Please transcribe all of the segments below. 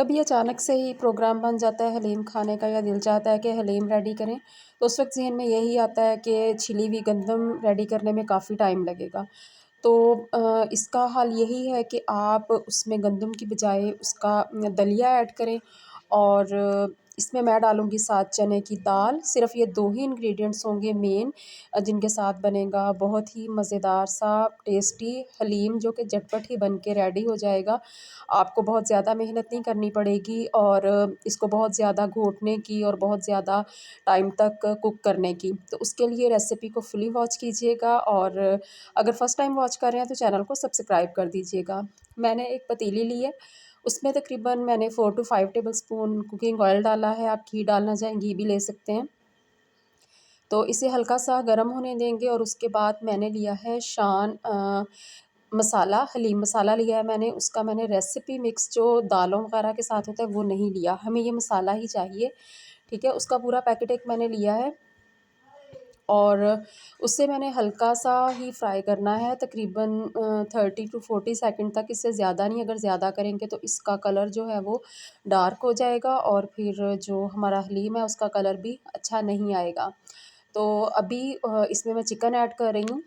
कभी अचानक से ही प्रोग्राम बन जाता है हलीम खाने का या दिल चाहता है कि हलीम रेडी करें, तो उस वक़्त ज़हन में यही आता है कि छिली हुई गंदम रेडी करने में काफ़ी टाइम लगेगा। तो इसका हल यही है कि आप उसमें गंदम की बजाय उसका दलिया ऐड करें और इसमें मैं डालूँगी 7 चने की दाल। सिर्फ़ ये 2 ही इंग्रीडिएंट्स होंगे मेन, जिनके साथ बनेगा बहुत ही मज़ेदार सा टेस्टी हलीम, जो कि झटपट ही बन के रेडी हो जाएगा। आपको बहुत ज़्यादा मेहनत नहीं करनी पड़ेगी और इसको बहुत ज़्यादा घोटने की और बहुत ज़्यादा टाइम तक कुक करने की। तो उसके लिए रेसिपी को फुली वॉच कीजिएगा और अगर फर्स्ट टाइम वॉच कर रहे हैं तो चैनल को सब्सक्राइब कर दीजिएगा। मैंने एक पतीली ली है, उसमें तकरीबन मैंने 4 टू 5 टेबलस्पून कुकिंग ऑयल डाला है। आप घी डालना चाहें घी भी ले सकते हैं। तो इसे हल्का-सा गरम होने देंगे और उसके बाद मैंने लिया है मसाला, हलीम मसाला लिया है मैंने। उसका मैंने रेसिपी मिक्स जो दालों वगैरह के साथ होता है वो नहीं लिया, हमें ये मसाला ही चाहिए, ठीक है? उसका पूरा पैकेट एक मैंने लिया है और उससे मैंने हल्का-सा ही फ्राई करना है, तकरीबन 30 टू 40 सेकंड तक, इससे ज़्यादा नहीं। अगर ज़्यादा करेंगे तो इसका कलर जो है वो डार्क हो जाएगा और फिर जो हमारा हलीम है उसका कलर भी अच्छा नहीं आएगा। तो अभी इसमें मैं चिकन ऐड कर रही हूँ।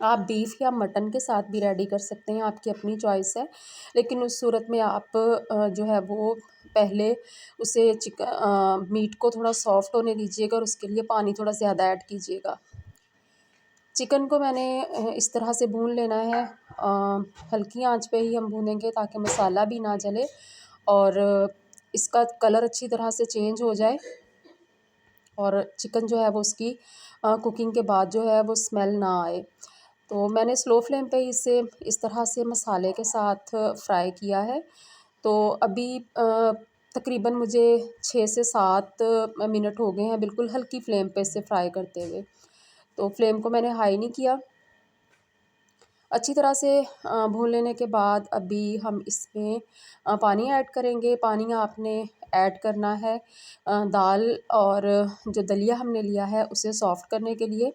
आप बीफ या मटन के साथ भी रेडी कर सकते हैं, आपकी अपनी चॉइस है। लेकिन उस सूरत में आप जो है वो पहले उसे मीट को थोड़ा सॉफ्ट होने दीजिएगा और उसके लिए पानी थोड़ा ज़्यादा ऐड कीजिएगा। चिकन को मैंने इस तरह से भून लेना है, हल्की आंच पे ही हम भूनेंगे ताकि मसाला भी ना जले और इसका कलर अच्छी तरह से चेंज हो जाए और चिकन जो है वो उसकी कुकिंग के बाद जो है वो स्मेल ना आए। तो मैंने स्लो फ्लेम पे इसे इस तरह से मसाले के साथ फ्राई किया है। तो अभी तकरीबन मुझे 6 से 7 मिनट हो गए हैं बिल्कुल हल्की फ्लेम पे इसे फ्राई करते हुए। तो फ्लेम को मैंने हाई नहीं किया। अच्छी तरह से भून लेने के बाद अभी हम इसमें पानी ऐड करेंगे। पानी आपने ऐड करना है दाल और जो दलिया हमने लिया है उसे सॉफ़्ट करने के लिए।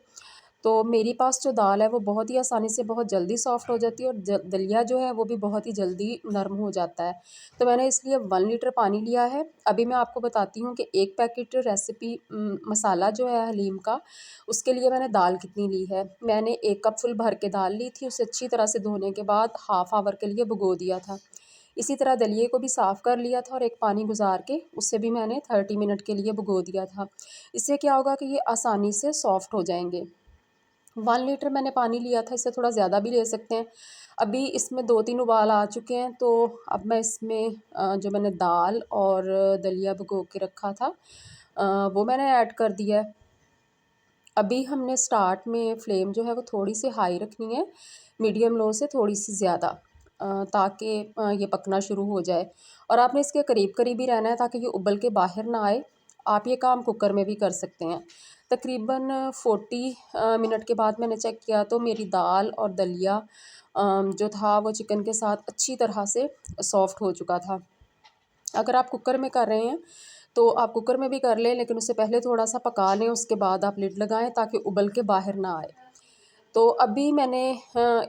तो मेरे पास जो दाल है वो बहुत ही आसानी से बहुत जल्दी सॉफ़्ट हो जाती है और ज दलिया जो है वो भी बहुत ही जल्दी नरम हो जाता है। तो मैंने इसलिए 1 लीटर पानी लिया है। अभी मैं आपको बताती हूँ कि 1 पैकेट रेसिपी मसाला जो है हलीम का, उसके लिए मैंने दाल कितनी ली है। मैंने 1 कप फुल भर के दाल ली थी, उसे अच्छी तरह से धोने के बाद हाफ़ ऑवर के लिए भिगो दिया था। इसी तरह दलिये को भी साफ़ कर लिया था और एक पानी गुज़ार के उसे भी मैंने 30 मिनट के लिए भिगो दिया था। इससे क्या होगा कि ये आसानी से सॉफ़्ट हो जाएँगे। 1 लीटर मैंने पानी लिया था, इससे थोड़ा ज़्यादा भी ले सकते हैं। अभी इसमें 2-3 उबाल आ चुके हैं, तो अब मैं इसमें जो मैंने दाल और दलिया भिगो के रखा था वो मैंने ऐड कर दिया है। अभी हमने स्टार्ट में फ्लेम जो है वो थोड़ी-सी हाई रखनी है, मीडियम लो से थोड़ी-सी ज़्यादा, ताकि ये पकना शुरू हो जाए और आपने इसके करीब-करीब ही रहना है ताकि ये उबल के बाहर ना आए। आप ये काम कुकर में भी कर सकते हैं। तकरीबन 40 मिनट के बाद मैंने चेक किया तो मेरी दाल और दलिया जो था वो चिकन के साथ अच्छी तरह से सॉफ़्ट हो चुका था। अगर आप कुकर में कर रहे हैं तो आप कुकर में भी कर लें, लेकिन उससे पहले थोड़ा-सा पका लें, उसके बाद आप लिड लगाएँ ताकि उबल के बाहर ना आए। तो अभी मैंने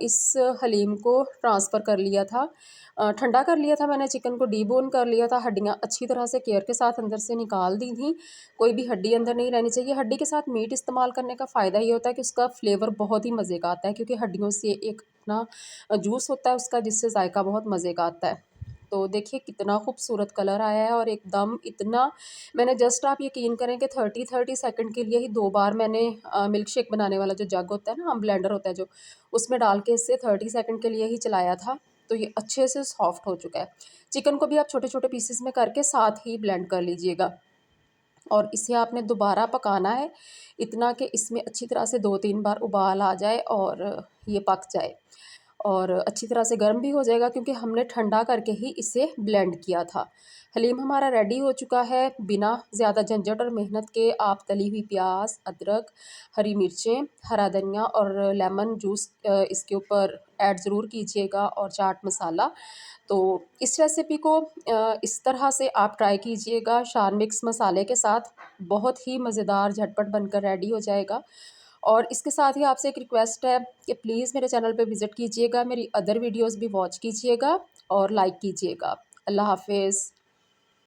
इस हलीम को ट्रांसफ़र कर लिया था, ठंडा कर लिया था मैंने, चिकन को डीबोन कर लिया था, हड्डियाँ अच्छी तरह से केयर के साथ अंदर से निकाल दी थीं, कोई भी हड्डी अंदर नहीं रहनी चाहिए। हड्डी के साथ मीट इस्तेमाल करने का फ़ायदा ये होता है कि उसका फ्लेवर बहुत ही मज़े का आता है, क्योंकि हड्डियों से एक अपना जूस होता है उसका, जिससे जायका बहुत मज़े का आता है। तो देखिए कितना खूबसूरत कलर आया है और एकदम इतना, मैंने जस्ट, आप यकीन करें कि 30 सेकंड के लिए ही 2 बार मैंने मिल्क शेक बनाने वाला जो जग होता है ना, ब्लेंडर होता है जो, उसमें डाल के इसे 30 सेकंड के लिए ही चलाया था। तो ये अच्छे से सॉफ्ट हो चुका है। चिकन को भी आप छोटे-छोटे पीसेस में करके साथ ही ब्लेंड कर लीजिएगा और इसे आपने दोबारा पकाना है, इतना कि इसमें अच्छी तरह से 2-3 बार उबाल आ जाए और ये पक जाए और अच्छी तरह से गर्म भी हो जाएगा, क्योंकि हमने ठंडा करके ही इसे ब्लेंड किया था। हलीम हमारा रेडी हो चुका है, बिना ज़्यादा झंझट और मेहनत के आप तली हुई प्याज, अदरक, हरी मिर्चें, हरा धनिया और लेमन जूस इसके ऊपर ऐड ज़रूर कीजिएगा और चाट मसाला। तो इस रेसिपी को इस तरह से आप ट्राई कीजिएगा शान मिक्स मसाले के साथ, बहुत ही मज़ेदार झटपट बनकर रेडी हो जाएगा। और इसके साथ ही आपसे एक रिक्वेस्ट है कि प्लीज़ मेरे चैनल पे विज़िट कीजिएगा, मेरी अदर वीडियोज़ भी वॉच कीजिएगा और लाइक कीजिएगा। अल्लाह हाफ़िज़।